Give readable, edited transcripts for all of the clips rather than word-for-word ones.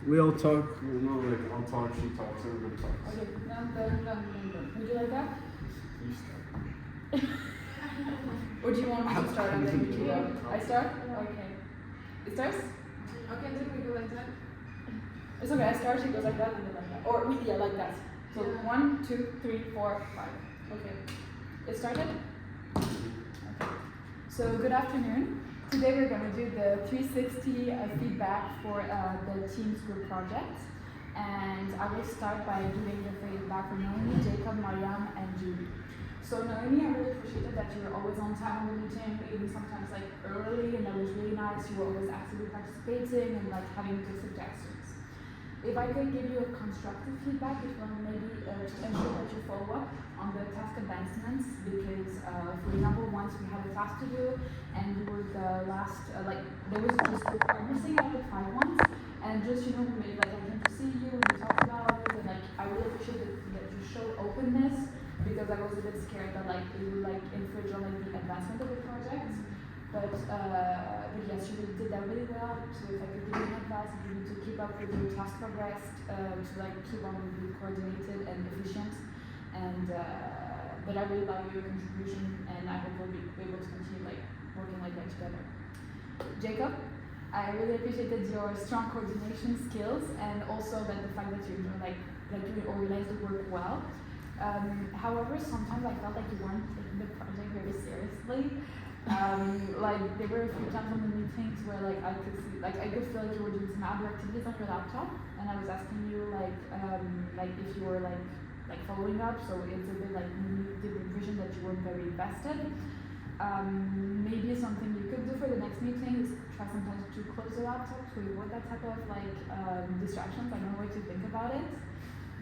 We all talk, like I'll talk, she talks, everybody talks. Okay, no. Would you like that? You start. Or do you want me to start and then you go? I start? Yeah. Okay. It starts? Okay, then we go like that. It's okay, I start, she goes like that, and then like that. Or, yeah, like that. So, Yeah. 1, 2, 3, 4, 5. Okay. It started? Okay. So, good afternoon. Today we're going to do the 360 feedback for the Teams Group project. And I will start by giving the feedback for Noemi, Jacob, Mariam, and Julie. So Noemi, I really appreciated that you were always on time in the meeting, even sometimes like early, and that was really nice. You were always actively participating and like having good suggestions. If I could give you a constructive feedback, it will maybe to ensure that you follow up on the task advancements, because for example, once we had a task to do and you were the last, like there was just missing out of the 5 ones, and just we made like I came to see you, we talked about it, and like I really appreciate that you showed openness, because I was a bit scared that like it would like infringe on like the advancement of the project. But yes, you really did that really well. So if I could give you an advice, you need to keep up with your task progress, to like keep on being coordinated and efficient. And but I really value your contribution, and I hope we'll be able to continue like working like that together. Jacob, I really appreciated your strong coordination skills, and also that the fact that you you organized the work well. However, sometimes I felt like you weren't taking the project very seriously. Like there were a few times on the meetings where like I could feel like you were doing some other activities on your laptop, and I was asking you like if you were like following up. So it's a bit like you did the impression that you weren't very invested. Maybe something you could do for the next meeting is try sometimes to close the laptop to avoid that type of distractions. I don't know what you think about it.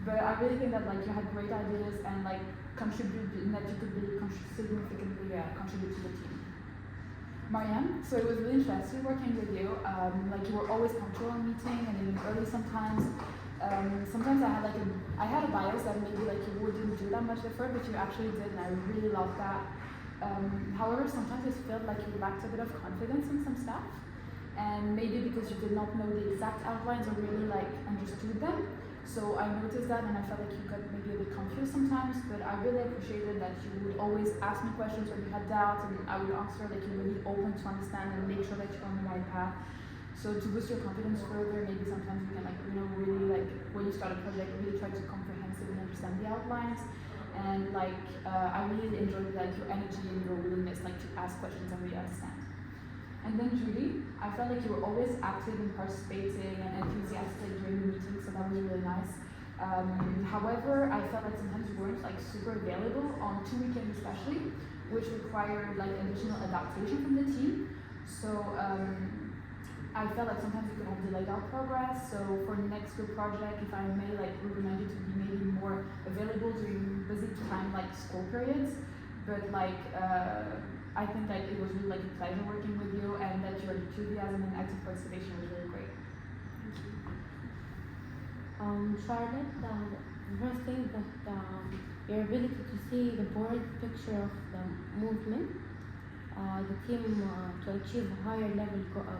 But I really think that like you had great ideas and like contribute, and that you could really significantly contribute to the team. Marianne, so it was really interesting working with you. Like you were always punctual on meeting and even early sometimes. Sometimes I had a bias that maybe like you wouldn't do that much effort, but you actually did, and I really loved that. However, sometimes it felt like you lacked a bit of confidence in some stuff, and maybe because you did not know the exact outlines or really like understood them. So I noticed that, and I felt like you got maybe a bit confused sometimes, but I really appreciated that you would always ask me questions when you had doubts, and I would answer like you're really open to understand and make sure that you're on the right path. So to boost your confidence further, maybe sometimes you can really like when you start a project, really try to comprehensively understand the outlines. And I really enjoyed like your energy and your willingness like to ask questions and really understand. And then Julie, I felt like you were always active and participating and enthusiastic during the meetings, so that was really nice. However, I felt like sometimes you weren't like super available on 2 weekends especially, which required like additional adaptation from the team. So I felt like sometimes you could have delayed our progress. So for the next group project, if I may like remind you to be maybe more available during busy time like school periods. But I think like it was really like a pleasure working with you, and that your enthusiasm and active participation was really great. Charlotte, the first thing that your ability to see the broad picture of the movement, the team to achieve higher level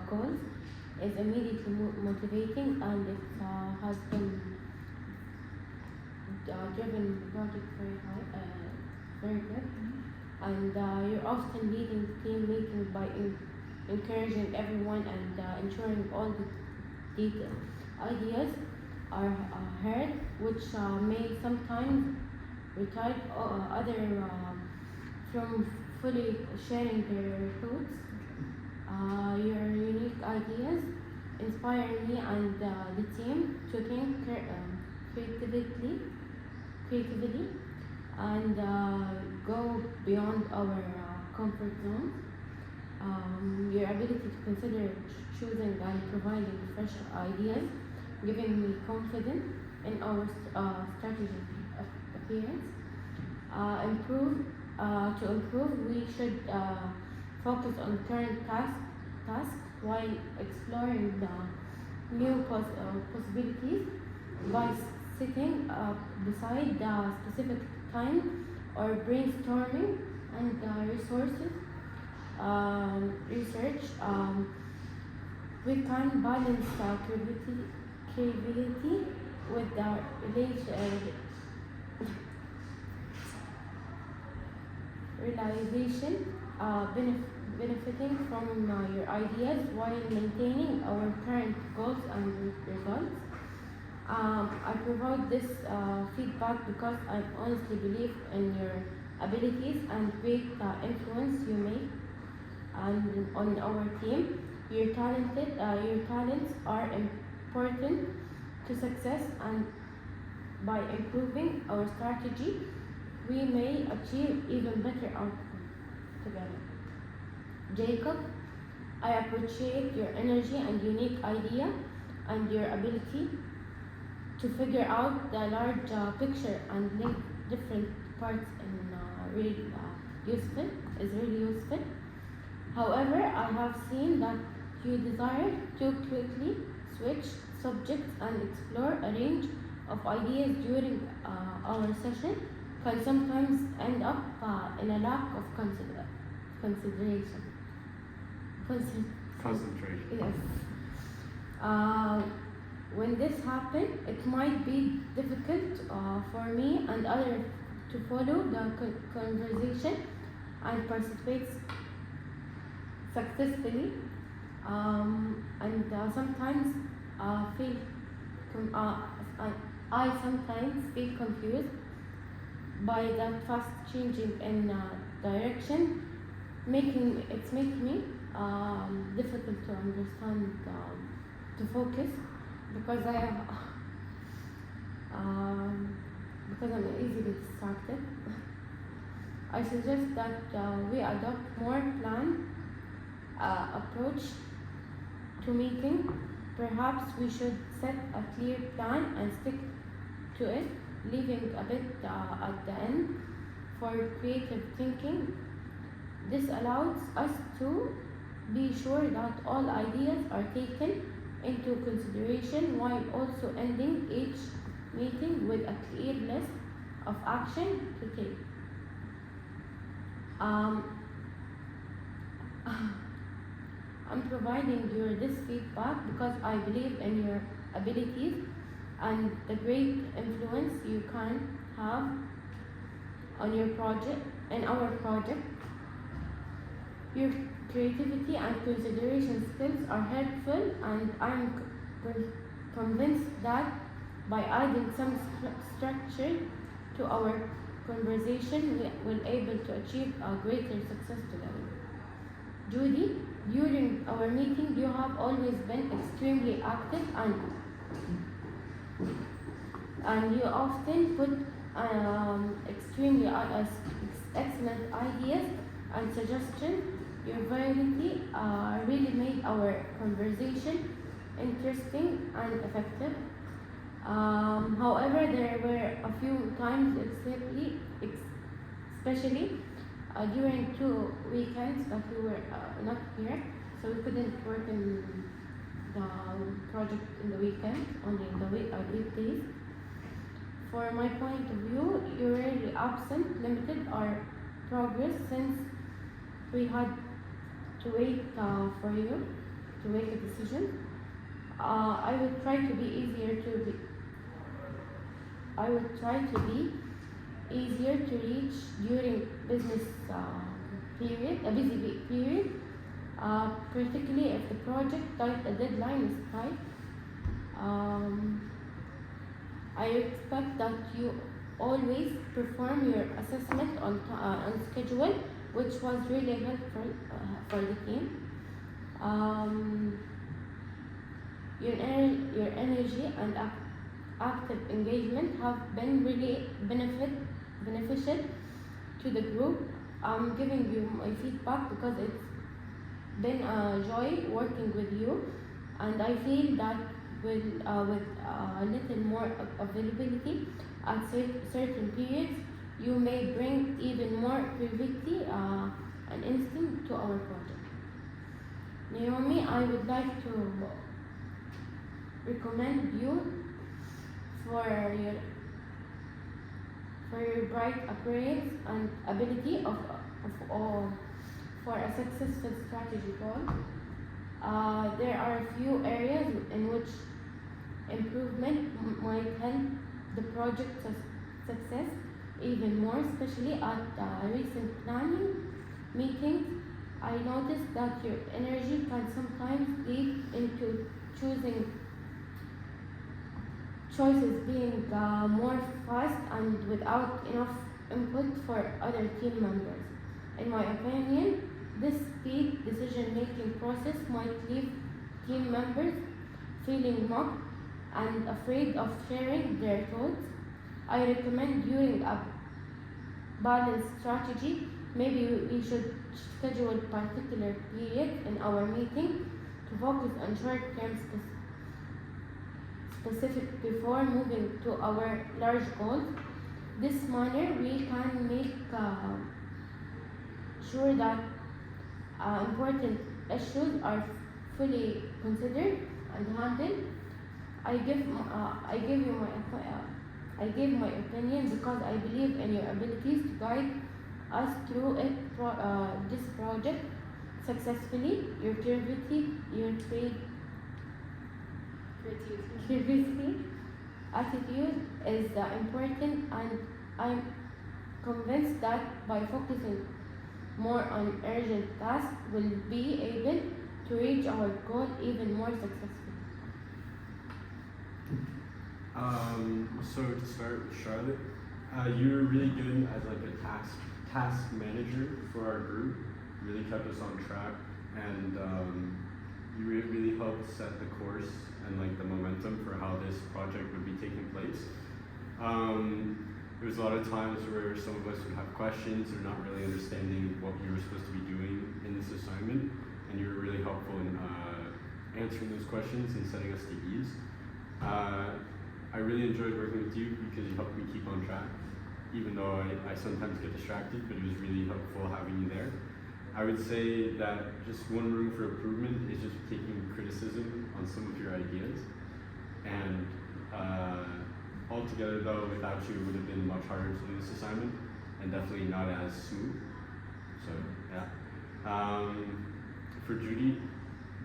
goals is immediately motivating, and it has been driven the project very high, very good. And you're often leading the team meeting by encouraging everyone and ensuring all the detailed ideas are heard, which may sometimes retard other from fully sharing their thoughts. Your unique ideas inspire me and the team to think creatively and go beyond our comfort zones. Your ability to consider choosing and providing fresh ideas, giving me confidence in our strategy appearance. To improve, we should focus on current tasks while exploring the new possibilities by sitting beside the specific time or brainstorming and research. We can balance creativity with the realization, benefiting from your ideas while maintaining our current goals and results. I provide this feedback because I honestly believe in your abilities and great influence you make and on our team. Your talents are important to success, and by improving our strategy, we may achieve even better outcomes together. Jacob, I appreciate your energy and unique idea and your ability to figure out the large picture and link different parts in really useful. However, I have seen that you desire to quickly switch subjects and explore a range of ideas during our session can sometimes end up in a lack of consideration. Concentration. Yes. When this happens, it might be difficult for me and others to follow the conversation and participate successfully, and sometimes feel I sometimes feel confused by the fast changing in direction, making me difficult to understand, to focus, because because I'm easily distracted. I suggest that we adopt more planned approach to meeting. Perhaps we should set a clear plan and stick to it, leaving a bit at the end for creative thinking. This allows us to be sure that all ideas are taken into consideration while also ending each meeting with a clear list of action to take. I'm providing you this feedback because I believe in your abilities and the great influence you can have on your project and our project. Your creativity and consideration skills are helpful, and I'm convinced that by adding some structure to our conversation, we will able to achieve a greater success together. Judy, during our meeting, you have always been extremely active and you often put extremely excellent ideas and suggestions. Your variety really made our conversation interesting and effective. However, there were a few times, especially during 2 weekends that we were not here, so we couldn't work in the project in the weekend, only in the weekdays. For my point of view, you're really absent, limited our progress since we had to wait for you to make a decision. I would try to be easier to reach during business busy period, particularly if the project deadline is tight. I expect that you always perform your assessment on schedule, which was really helpful for the team. Your energy and active engagement have been really beneficial to the group. I'm giving you my feedback because it's been a joy working with you, and I feel that with a little more availability at certain periods, you may bring even more creativity and instinct to our project. Naomi, I would like to recommend you for your bright appearance and ability for a successful strategy goal. There are a few areas in which improvement might help the project success even more, especially at recent planning meetings. I noticed that your energy can sometimes lead into choices being more fast and without enough input for other team members. In my opinion, this speed decision-making process might leave team members feeling mocked and afraid of sharing their thoughts. I recommend during a balanced strategy, maybe we should schedule particular periods in our meeting to focus on short-term specific before moving to our large goals. This manner we can make sure that important issues are fully considered and handled. I give my opinion because I believe in your abilities to guide us through this project successfully. Your creativity, attitude is important, and I'm convinced that by focusing more on urgent tasks, we'll be able to reach our goal even more successfully. So to start with Charlotte, you were really good as like a task manager for our group. Really kept us on track, and you really helped set the course and like the momentum for how this project would be taking place. There was a lot of times where some of us would have questions or not really understanding what we were supposed to be doing in this assignment, and you were really helpful in answering those questions and setting us to ease. I really enjoyed working with you because you helped me keep on track, even though I sometimes get distracted, but it was really helpful having you there. I would say that just one room for improvement is just taking criticism on some of your ideas. And altogether though, without you, it would have been much harder to do this assignment and definitely not as smooth. So yeah. For Judy,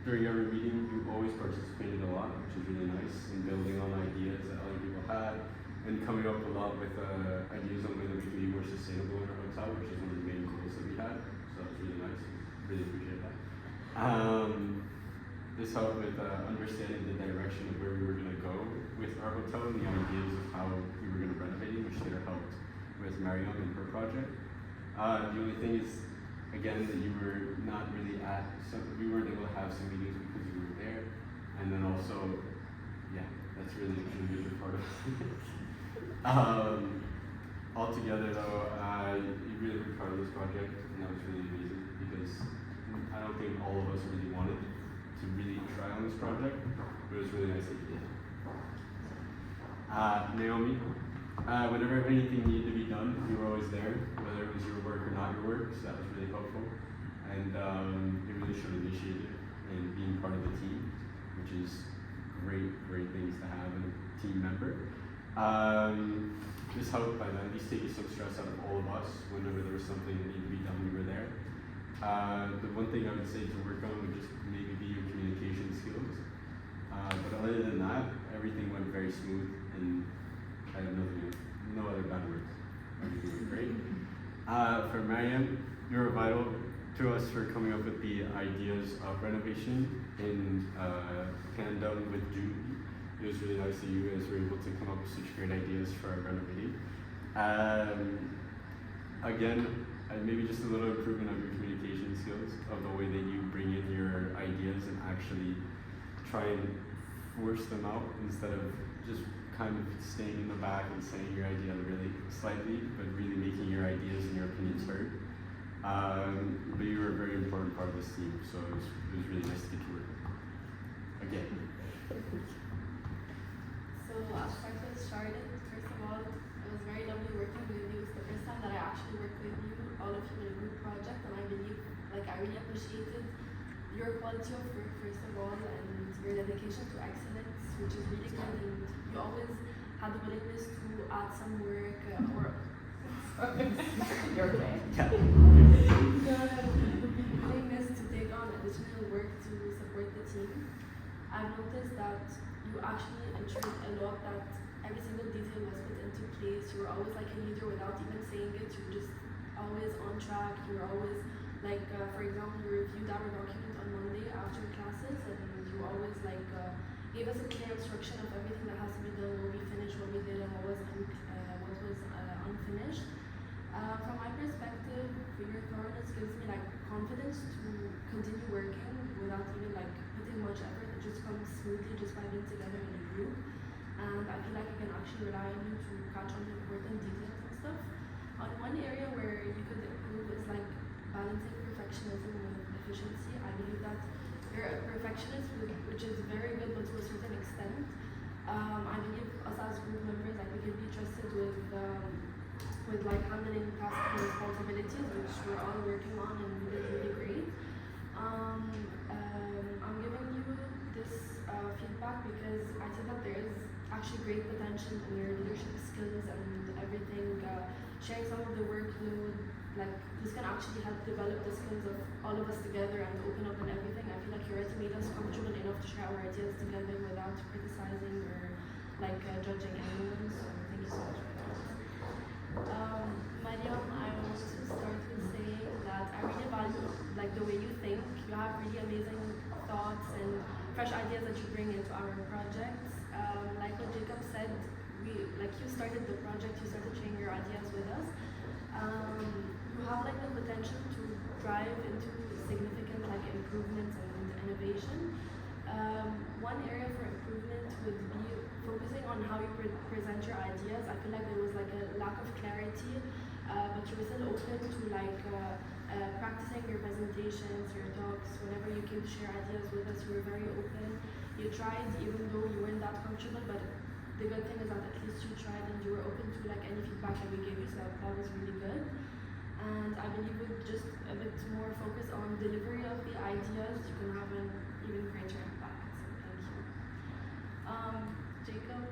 during every meeting, you always participated a lot, which is really nice, in building on ideas that other people had, and coming up a lot with ideas on ways that we can be more sustainable in our hotel, which is one of the main goals that we had. So that's really nice. Really appreciate that. This helped with understanding the direction of where we were going to go with our hotel and the ideas of how we were going to renovate it, which later helped with Mariam and her project. The only thing is, again, that you were not really we weren't able to have some meetings because you were there, and then also, yeah, that's really a major part of it. Altogether though, you really worked hard on this project, and that was really amazing because I don't think all of us really wanted to really try on this project, but it was really nice that you did. Naomi, whenever anything needed to be done, you were always there, whether it was your work or not your work, so that was really helpful. And it really showed initiative and being part of the team, which is great things to have in a team member. This helped by at least taking some stress out of all of us whenever there was something that needed to be done, we were there. The one thing I would say to work on would just maybe be your communication skills. But other than that, everything went very smooth, and I have no other bad words. Everything went great. For Mariam, you were vital to us for coming up with the ideas of renovation in tandem with Judy. It was really nice that you guys were able to come up with such great ideas for our renovating. Again, maybe just a little improvement of your communication skills, of the way that you bring in your ideas and actually try and force them out instead of just kind of staying in the back and saying your idea really slightly, but really making your ideas and your opinions heard. But you were a very important part of this team, so it was really nice to get to work with. Again. So I'll start with Charlotte. First of all, it was very lovely working with you. It's the first time that I actually worked with you, all of you in a group project, and I believe, I really appreciated your quality of work, first of all, and your dedication to excellence, which is really good, and you always had the willingness to add some work You're okay. willingness to take on additional work to support the team. I've noticed that you actually ensured a lot that every single detail was put into place. You were always like a leader without even saying it. You were just always on track. You were always like, for example, you reviewed our document on Monday after classes, and you always like gave us a clear instruction of everything that has to be done, what we finished, what we did, and what was unfinished. From my perspective, your thoroughness gives me like confidence to continue working without even like putting much effort. It just comes smoothly just by being together in a group, and I feel like I can actually rely on you to catch on to important details and stuff. On one area where you could improve is like balancing perfectionism with efficiency. I believe that you're a perfectionist, which is very good, but to a certain extent. I believe us as group members, like we can be trusted with like handling tasks and responsibilities, which we're all working on and we did really great. I'm giving you this feedback because I see that there is actually great potential in your leadership skills and everything. Sharing some of the workload, like this can actually help develop the skills of all of us together and open up and everything. I feel like you already made us comfortable enough to share our ideas together without criticizing or like judging anyone. So thank you so much for that. Mariam, I want to start with saying that I really value like the way you think. You have really amazing thoughts and fresh ideas that you bring into our projects. Like what Jacob said, you started the project, you started sharing your ideas with us. You have like the potential to drive into significant like improvements and innovation. One area for improvement would be focusing on how you present your ideas. I feel like there was like a lack of clarity, but you were still open to like practicing your presentations, your talks. Whenever you came to share ideas with us, you were very open. You tried, even though you weren't that comfortable, but the good thing is that at least you tried and you were open to like any feedback that we gave you, so that was really good. And I believe with just a bit more focus on delivery of the ideas, you can have an even greater impact. So thank you. Jacob,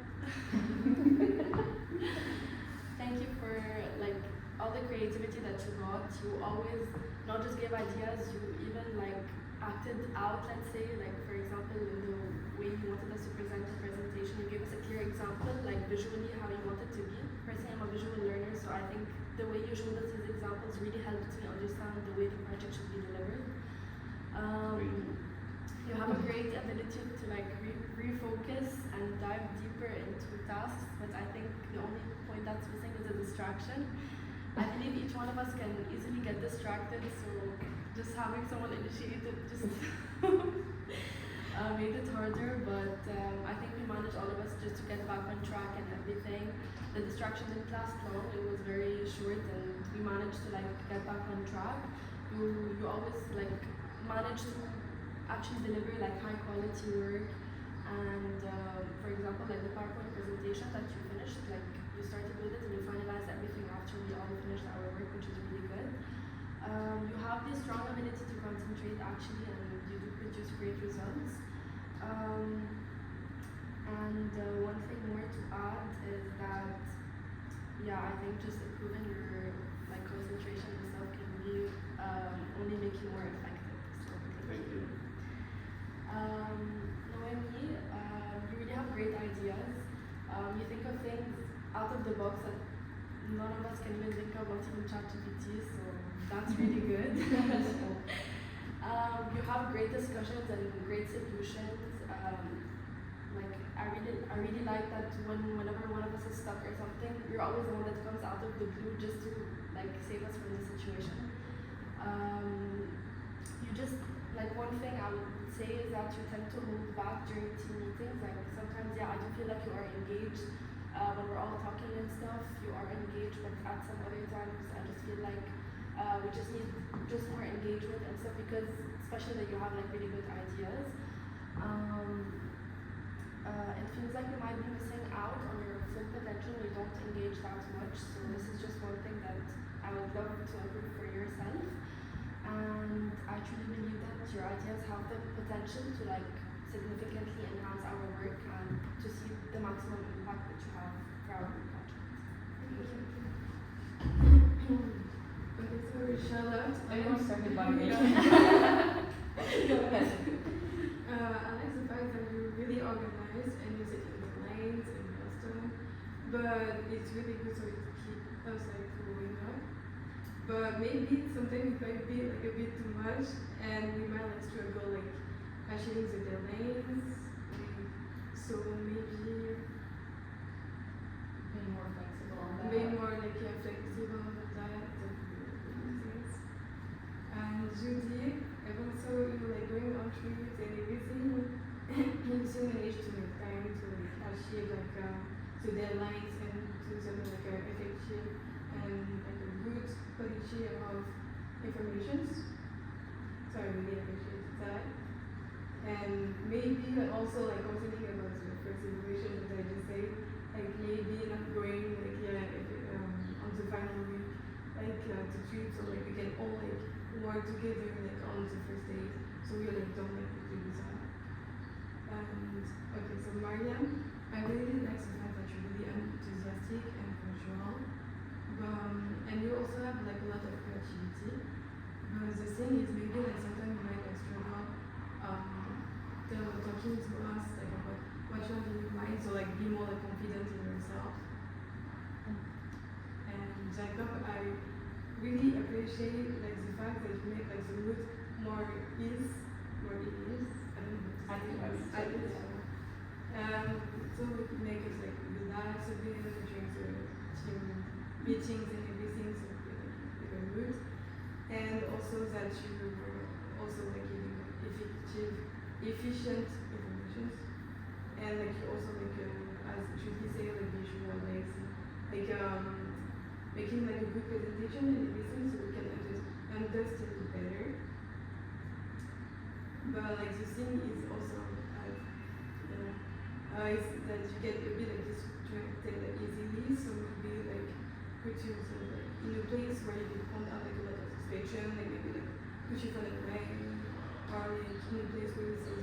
thank you for like all the creativity that you brought. You always not just gave ideas, you even like acted out, let's say, like for example, in the way you wanted us to present the presentation, you gave us a clear example, like visually how you want it to be. Personally, I'm a visual learner, so I think the way you showed us these examples really helped me understand the way the project should be delivered. You have a great ability to like refocus and dive deeper into tasks, but I think the only point that's missing is a distraction. I believe each one of us can easily get distracted, so just having someone initiate it just made it harder, but I think we managed, all of us, just to get back on track and everything. The distraction didn't last long, it was very short, and we managed to like get back on track. You always like managed to actually deliver like high quality work, and for example, like the PowerPoint presentation that you finished, like you started with it and you finalized everything after we all finished our work, which is really good. You have this strong ability to concentrate actually, and you do produce great results. One thing more to add is that, yeah, I think just improving your like concentration and stuff can be only make you more effective. So Thank you. Noemi, you really have great ideas. You think of things out of the box that none of us can even think of, not even ChatGPT, so that's really good. You have great discussions and great solutions. Like I really like that whenever one of us is stuck or something, you're always the one that comes out of the blue just to like save us from the situation. You just like, one thing I would say is that you tend to hold back during team meetings. Like sometimes, yeah, I do feel like you are engaged when we're all talking and stuff. You are engaged, but at some other times, I just feel like we just need just more engagement and stuff, because especially that you have like really good ideas. It feels like you might be missing out on your full potential when you don't engage that much. So this is just one thing that I would love to improve for yourself. And I truly believe that your ideas have the potential to like significantly enhance our work and to see the maximum impact that you have for our project. Thank you. Okay, so Charlotte, Everyone started by me. I like the fact that you're really organized nice and you're setting the lines and milestone. But it's really good so it keeps us like growing up. But maybe sometimes it might be like a bit too much and we might like struggle like achieving the deadlines. So maybe Being more flexible on that. be more like flexible with that things. And Judy, I've also like going on trips and everything. You still manage to make time to like achieve like the deadlines and to something like effective and like a good quality of information. So I really appreciate that. And maybe also like also thinking about the first evaluation that I just said, like maybe not going like on the final week, like to trip so like we can all like work together like on the first day, so we like don't like do that. And okay, so Mariam, I really like the fact that you're really enthusiastic and punctual, and you also have like a lot of creativity. But the thing is maybe like sometimes you might like struggle talking to us like about what you have in your mind, so like be more like confident in yourself. And Jacob, I really appreciate like the fact that you make like the mood more ease. I don't know what to say. At ease. So it make us like relax a bit during the team meetings and everything, so like a mood. And also that you were also like giving efficient information, and like you also like as Judy say like visual like making like a good presentation and everything so we can understand it better. But like the thing is also is that you get a bit like distracted easily, so maybe like put yourself like in a place where you don't have like a lot of distraction, like maybe like put your phone away or like in a place where you say